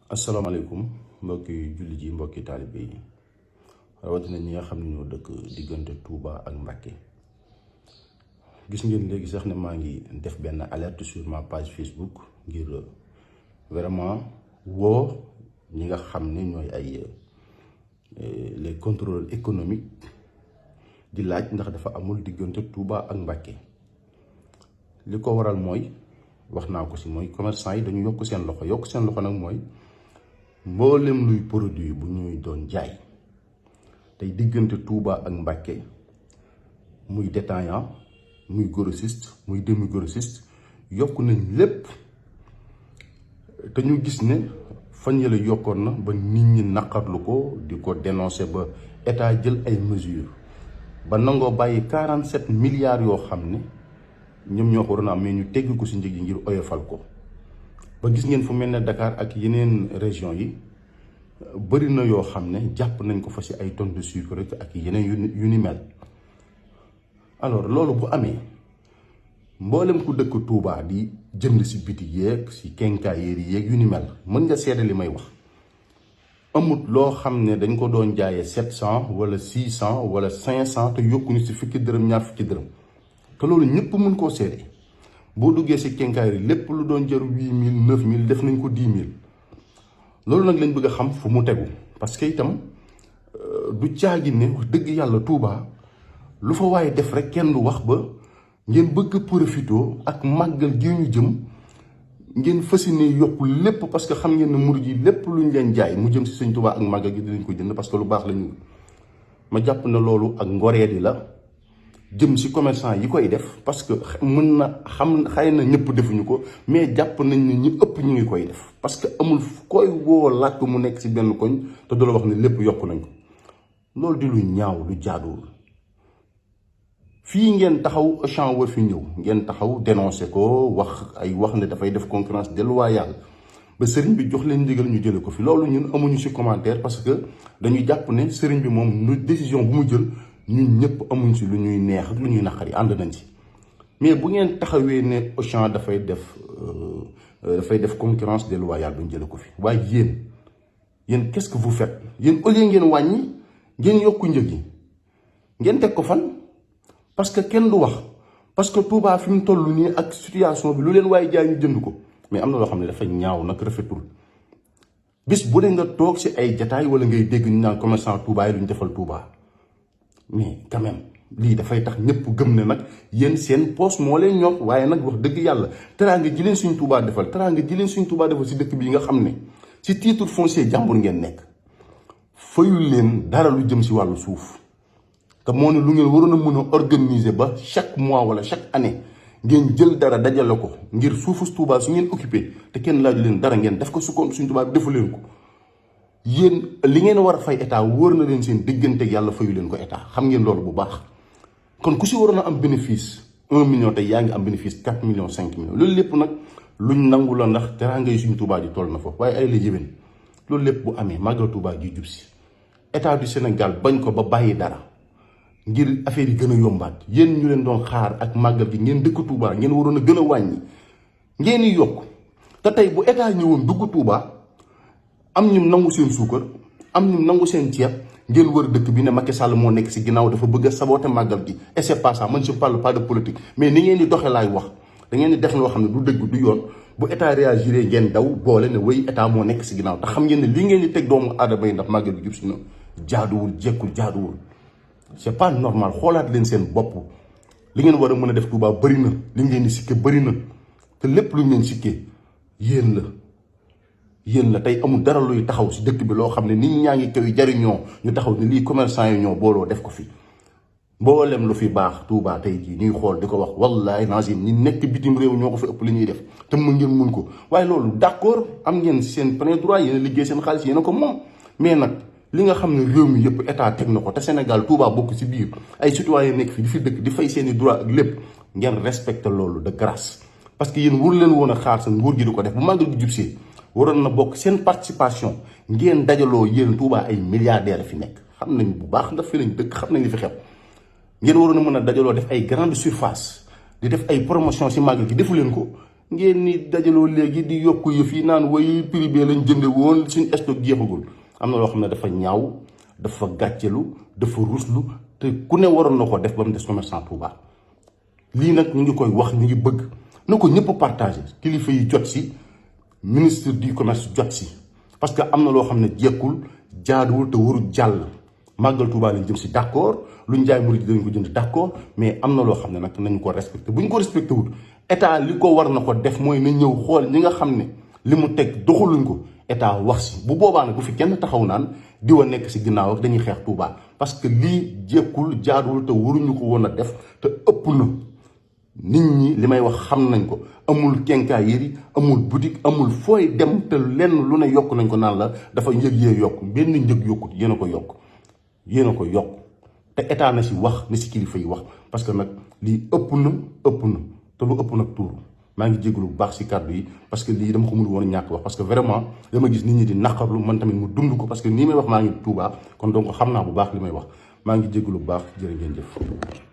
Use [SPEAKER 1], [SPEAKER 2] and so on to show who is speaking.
[SPEAKER 1] asalaamaaleykum mbokki jullit yi mbokki taalibe yi rawatina ñi nga xam ne ñoo dëkk diggante Touba ak Mbacké. gis ngeen léegi sax ne maa ngi def benn alerte sur ma page Facebook ngir vraiment woo ñi nga xam ne ñooy ay les contrôleurs économiques di laaj ndax dafa amul diggante Touba ak Mbacké. li ko waral mooy wax naa ko si mooy commerçant yi dañu yokk seen loxo nag mooy mboolem luy produit bu ñuy doon jaay tey diggante Touba ak Mbacké, muy détaillant muy grossiste muy demi grossiste yokk nañ lépp te ñu gis ne fan yële yokkoon na ba nit ñi naqarlu ko di ko dénoncer ba état jël ay mesures ba nangoo bàyyi 47 milliards yoo xam ne ñoom ñoo ko waroon a am mais ñu tegg ko si njëg yi ngir oyofal ko ba gis ngeen fu mel ne Dakar ak yeneen région yi bëri na yoo xam ne jàpp nañ ko fa si ay tonnes de sucre ak yeneen yu ni mel. alors loolu bu amee mboolem ku dëkk Touba di jënd si bitig yeeg si quincaillerie yeeg yu ni mel mën nga seede li may wax amut loo xam ne dañ ko doon jaayee 700 wala 600 wala 500 te yokkuñu si fukki dërëm ñaar fukki dërëm te loolu ñëpp mën koo seede. boo duggee si quincaillerie lépp lu doon jar 8000 9000 def nañ ko 10 000 loolu nag lañ bëgg a xam fu mu tegu parce que itam du caagi ne wax dëgg yàlla Touba lu fa waaye def rek kenn du wax ba ngeen bëgg profito ak màggal gi ñu jëm ngeen fasciné yokku lépp parce que xam ngeen ne murid yi lépp luñ leen jaay mu jëm si sëñ Touba ak màggal gi dinañ ko jënd parce que lu baax la ñu ma jàpp na loolu ak ngoreedi la jëm si commerçant yi koy def parce que mën na xam xëy na ñëpp defuñu ko mais jàpp nañ ne ñi ëpp ñu ngi koy def parce que amul koy woo laaj ko mu nekk si benn koñ te du la wax ne lépp yokk nañ ko loolu di lu ñaaw lu jaaduwul. fii ngeen taxaw Auchan wa fi ñëw ngeen taxaw dénoncé ko wax ne dafay def concurrence déloyale ba sëriñ bi jox leen ndigal ñu jële ko fi loolu ñun amuñu si commentaire parce que dañuy jàpp ne sëriñ bi moom nu décision bu mu jël ñun ñëpp amuñ si lu ñuy neex ak lu ñuy naqari ànd nañ ci mais bu ngeen taxawee ne Auchan dafay def concurrence déloyale duñ jële ko fi waaye yéen qu'est-ce que vous faites yéen au lieu ngeen wàññi ngeen yokku njëg yi ngeen teg ko fan parce que kenn du wax parce que Touba fi mu toll nii ak situation bi lu leen waaye jaay ñu jënd ko mais am na loo xam ne dafa ñaaw nag rafetul bis bu dee nga toog si ay jataay wala ngay dégg ñu naan commerçant Touba yi lu ñu defal Touba mais quand même lii dafay tax ñëpp gëm ne nag yéen seen poche moo leen ñor waaye nag wax dëgg yàlla teraanga ji leen suñ Touba defal si dëkk bii nga xam ne si titre foncier jàmbur ngeen nekk fayul leen dara lu jëm si wàllu suuf. te moo ne lu ngeen waroon a mën a organiser ba chaque mois wala chaque année ngeen jël dara dajale ko ngir suufu Touba su ngeen occupé te kenn laaju leen dara ngeen def ko su ko suñ Touba bi defu leen ko yéen li ngeen war a fay état wóor na leen seen digganteeg yàlla fayu leen ko état xam ngeen loolu bu baax. kon ku si waroon a am bénéfice 1 million tey yaa ngi am bénéfice 4 millions 5 millions loolu lépp nag luñ nangu la ndax teraanga yi suñ Touba di toll na foofu waaye ay la yéwén loolu lépp bu amee màggal Touba gi jub si état du Sénégal bañ ko ba bàyyi dara. ngir affaire yi gën a yombaat yéen ñu leen doon xaar ak màggal gi ngeen dëkk Touba ngeen waroon a gën a wàññi ngeen di yokk te tey bu état ñëwoon dugg Touba am ñu nangu seen suukar am ñu nangu seen ceeb ngeen wër dëkk bi ne Macky Sall moo nekk si ginnaaw dafa bëgg a saboter màggal gi et c'est pas ça man je parle pas de politique mais ni ngeen di doxee laay wax da ngeen di def loo xam ne du dëgg du yoon bu état réagiré ngeen daw boole ne wéy état moo nekk si ginnaaw te xam ngeen ne li ngeen di teg doomu aadama yi ndax màggal gi jub si na jaaduwul jekkul jaaduwul. c'est pas normal xoolaat leen seen bopp li ngeen war a mën a def Touba bëri na li ngeen di sikke bëri na te lépp lu ngeen sikkee yéen la tey amul dara luy taxaw si dëkk bi loo xam ne nit ñaa ngi koy jariñoo ñu taxaw ne lii commerçant yi ñoo booloo def ko fi mboolem lu fi baax Touba tey jii ñuy xool di ko wax wallahi nazim ñi nekk bitim réew ñoo ko fi ëpp li ñuy def te mën ngeen mun ko waaye loolu d'accord am ngeen seen plein droit yéen a liggéey seen xaalis yéen a ko moom mais nag li nga xam ne réew mi yëpp état teg na ko te Sénégal Touba bokk ci biir ay citoyen nekk fi di fi dëkk di fay seeni droit ak lépp ngeen respecté loolu de grâce parce que yéen wur leen woon a xaar sa nguur gi di ko def bu màggal gi jubsee waroon na bokk seen participation ngeen dajaloo yéen Touba ay milliardaires fi nekk xam nañ bu baax ndax fi lañ dëkk xam nañ li fi xew ngeen waroon a mën a dajaloo def ay grande surface di def ay promotion si màggal gi defu leen ko ngeen ni dajaloo léegi di yokku yëf yi naan way prix bi lañ jënde woon suñ stock jeexagul am na loo xam ne dafa ñaaw dafa gàccelu dafa ruslu te ku ne waroon na ko def ba mu des commerçant Touba lii nag ñu ngi koy wax ñu ngi bëgg na ko ñëpp partagé kilifa yi jot si ministre du commerce jot si parce que am na loo xam ne jekkul jaaduwul te warul jàll màggal Touba lañ jëm si d'accord lu njaay murid dañ ko jënd d'accord mais am na loo xam ne nag nañu ko respecté bu ñu ko respecté wul état li ko war na ko def mooy na ñëw xool ñi nga xam ne li mu teg doxaluñ ko état wax si bu boobaa nag bu fi kenn taxaw naan diwa nekk si ginnaaw ak dañuy xeex Touba parce que lii jekkul jaaduwul te waruñu ko woon a def te ëpp na nit ñi li may wax xam nañ ko amul quincaillerie amul boutique amul fooy dem te lenn lu ne yokk nañ ko naan la dafa njëg yee yokk benn njëg yokkut yéen a ko yokk yéen a ko yokk te état na si wax na si kilifa yi wax parce que nag lii ëpp na te lu ëpp nag tuuru maa ngi jégalu bu baax si kàddu yi parce que lii dama ko mënul woon ñàkk wax parce que vraiment dama gis nit ñi di naqarlu man tamit mu dund ko parce que nii may wax maa ngi Touba kon donc xam naa bu baax li may wax maa ngi jégalu bu baax jërë ngeen jëf.